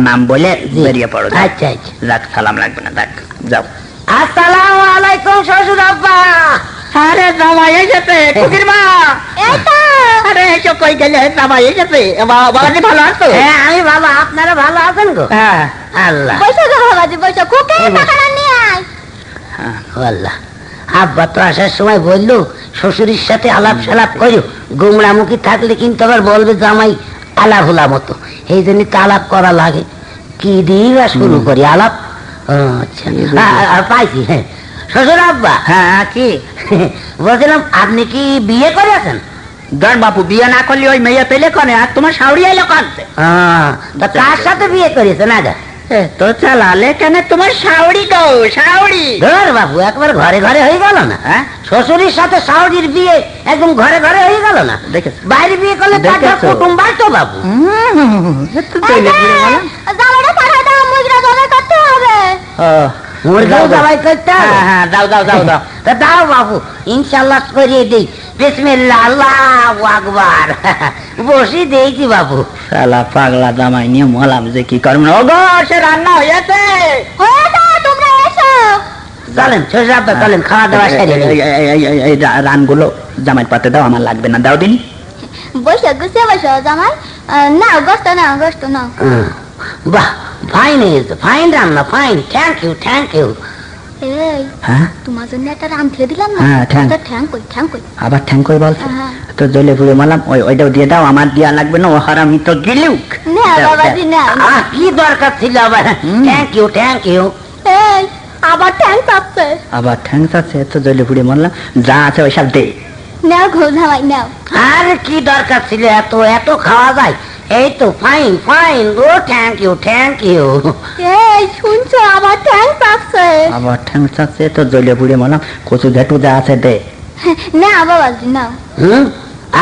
নাম বলে বেরিয়ে পড়ো। আচ্ছা আচ্ছা, যাক, সালাম লাগবে না, যাক যাও। আসসালামু আলাইকুম শ্বশুর আব্বা। আরে জামাই এসেছে, খুকির মা। আরে এসো, কই গেলে? জামাই এসেছে। বাবাজি ভালো আছো? হ্যাঁ আমি ভালো, আপনারা ভালো আছেন গো? হ্যাঁ আল্লাহ। বসো গো বাবাজি, বসো। খুকি টাকাটা নিয়ে আয়। আল্লাহ, আব্বা তো আসার সময় বললো শ্বশুরের সাথে আলাপ সালাপ করো, গুমরামুখী থাকলে কিন্তু আবার বলবে জামাই আলাপ হলা মতো, এই জন্য তো আলাপ করা লাগে। কি দিয়ে শুরু করি আলাপ? আচ্ছা, আর পাইছি। হ্যাঁ শ্বশুর আব্বা। হ্যাঁ কি বলছিলাম আপনি কি বিয়ে করেছেন? ধর বাপু, বিয়ে না করলে ওই মেয়ে পেলে কনে, আর তোমার শাউরি এলো কাঁদতে। তা কার সাথে বিয়ে করেছেন? আগে তো চালালে কেন তোমার শাউরি গো, শাউরি। ধর বাবু, একবার ঘরে ঘরে হয়ে গেল না? হ্যাঁ, শ্বশুরের সাথে শাশুড়ির বিয়ে একদম ঘরে ঘরে হয়ে গেল না? দেখেছো? বাইরে বিয়ে করলে কুটুম বাড়তো বাবু। জামাইটা পাঠায় দাও, মুজরা জমা করতে হবে। মুরগাও জবাই করতে হবে? হ্যাঁ, দাও দাও দাও দাও। তা দাও বাবু, ইনশাল্লাহ করিয়ে দিই। বিসমিল্লাহ, আল্লাহু আকবার। বসি দিয়েছি বাবু। শালা পাগলা জামাই নিয়ে মলাম যে কি করব। ওগো, সে রান্না হয়েছে। তোমরা এসো। চলেন শ্বশুর আব্বা, চলেন খাওয়া দাওয়া সেরে নিই। এই রানগুলো জামাই পাতে দাও, আমার লাগবে না, দাও দিন। বসো, গুছিয়ে বসো জামাই। নাও গোস্ত, নাও গোস্ত নাও। বাহ, ফাইন হয়েছে, ফাইন রান্না, fine. Thank you, thank you. এই, হ্যাঁ, তোমার জন্য একটা রাম ফেলে দিলাম না? হ্যাঁ, ঠ্যাং। ঠ্যাং কই, ঠ্যাং কই? আবার ঠ্যাং কই বলছো? হ্যাঁ। তো জ্বলে পুড়ে মালাম, ওইটাও দিয়ে দাও, আমার দিয়া লাগবে না, ও হারামি তো গিলুক। না বাবাজি, না। কি দরকার ছিল আবার? Thank you, thank you. এই, আবার ঠ্যাং চাপছে। আবার ঠ্যাং আছে, তো জ্বলে পুড়ে মারলাম, যা আছে ওইসব দে। নাও ঘো জামাই, নাও। আরে কি দরকার ছিল? এত এত খাওয়া যায়? এই তো ফাইন ফাইন। ও থ্যাংক ইউ, থ্যাংক ইউ। এই শুনছো, আবার ঠ্যাং চাপছে। আবার ঠ্যাং আছে, তো জ্বলে পুড়ে মারলাম, কচু ঘেটু যা আছে দে। না বাবাজি, নাও।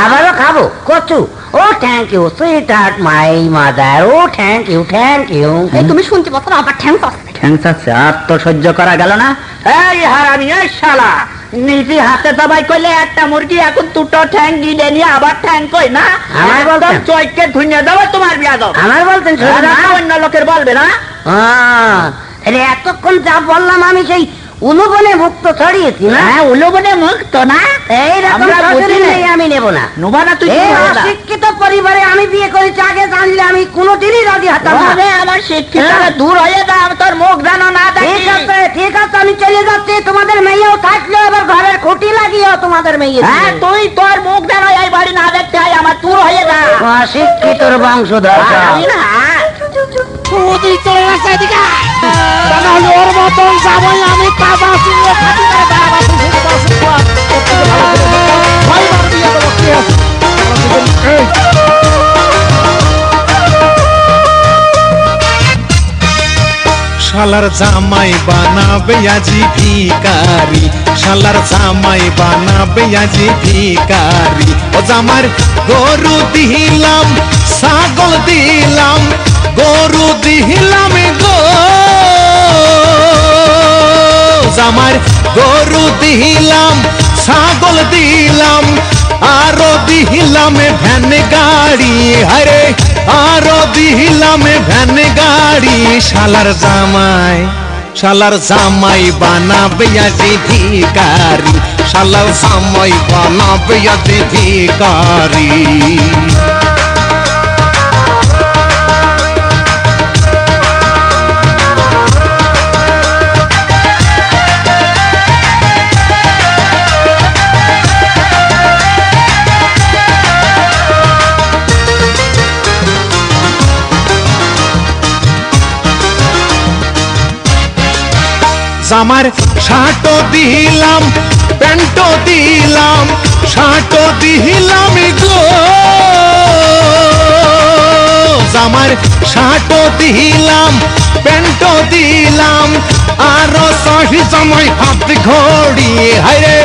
আবারও খাবো কচু? Oh thank you sweetheart my mother. Oh thank you, thank you. এই তুমি শুনতে পাচ্ছ না? আবার ঠ্যাং চাপছে। ঠ্যাং আছে, আর তো সহ্য করা গেল না। এই হারামি, এই শালা, নিজে হাতে দবাই করলে একটা মুরগি, এখন দুটো ঠ্যাং গিলে নিয়ে আবার ঠ্যাং কই না? আমার বলতেন চৈকে ধুইয়ে দেবো তোমার বিয়া দাও। আমার বলতেন অন্য লোকের বলবে না। এতক্ষণ যা বললাম আমি সেই উলুবনে মুক্ত ছড়িয়েছি না? হ্যাঁ, উলুবনে মুক্ত না? এইরকম আমি নেব না। নোবা না তুই? শিক্ষিত পরিবারে আমি বিয়ে করেছি, আগে জানলে আমি কোনোদিনই রাজি হতাম না। আমার শিক্ষিত দূর হয়ে দাও, তোর মুখ যেন না দেখি। ঠিক আছে, ঠিক আছে, আমি চলে যাচ্ছি। তোমাদের মেয়েও থাকলে এবার ঘরের খুঁটি লাগিও তোমাদের মেয়ে। হ্যাঁ, তুই তোর মুখ যেন এই বাড়ি না দেখতে হয়, আমার দূর হয়ে যা। শিক্ষিতর বংশধর ওর মতন যাবই আমি কাবা চিনিয়ে খাবি না। শালার জামাই বানাবে আজি ভিকারি, শালার জামাই বানাবে আজি ভিকারি। ও জামার গরু দিলাম, ছাগল দিলাম, গরু দিলাম গো জামার, গরু দিলাম, ছাগল দিলাম, আরো দিলাম ভ্যান গাড়ি। হরে আরো দিলাম ভ্যান গাড়ি। শালার জামাই, শালার জামাই বানাবে আজি ভিকারি, শালার জামাই বানাবে আজি ভিকারি। জামার শার্টও দিলাম, প্যান্টও দিলাম, শার্টও দিলাম গো জামার, শার্টও দিলাম, প্যান্টও দিলাম, আরো সাহি জামাই হাত ঘড়ি। হায়রে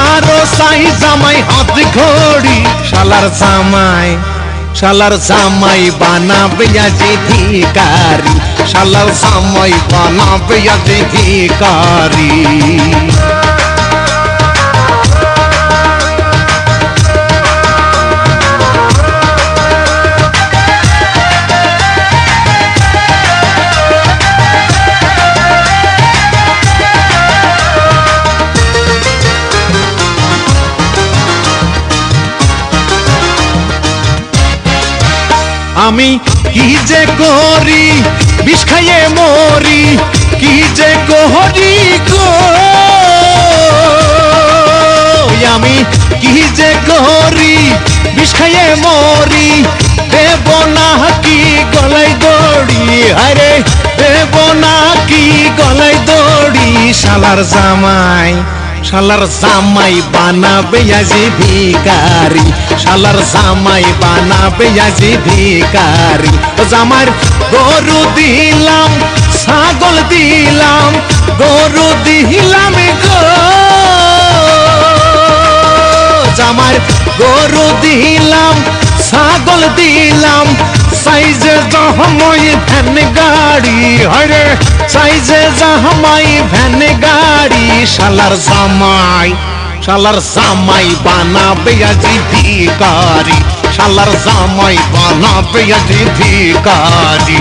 আরো সাহি জামাই হাত ঘড়ি। শালার জামাই, শালার জামাই বানাবে আজি ভিকারি, শালার জামাই বানাবে আজি ভিকারি। আমি কি যে করি বিষ খাইয়ে মরি কি যে করি গো আমি কি যে করি বিষ খাইয়ে মরি দেব না কি গলায় দড়ি আরে দেব না কি গলায় দড়ি শালার জামাই বানাবে আজি ভিখারি শালার জামাই বানাবে আজি ভিখারি জামার গরু দিলাম ছাগল দিলাম গরু দিলাম গো জামার গরু দিলাম ছাগল দিলাম সাইজে জামাই ভ্যান গাড়ি হরে সাইজে জামাই ভ্যান গাড়ি শালার জামাই বানাবে আজি ভিখারি শালার জামাই বানাবে আজি ভিখারি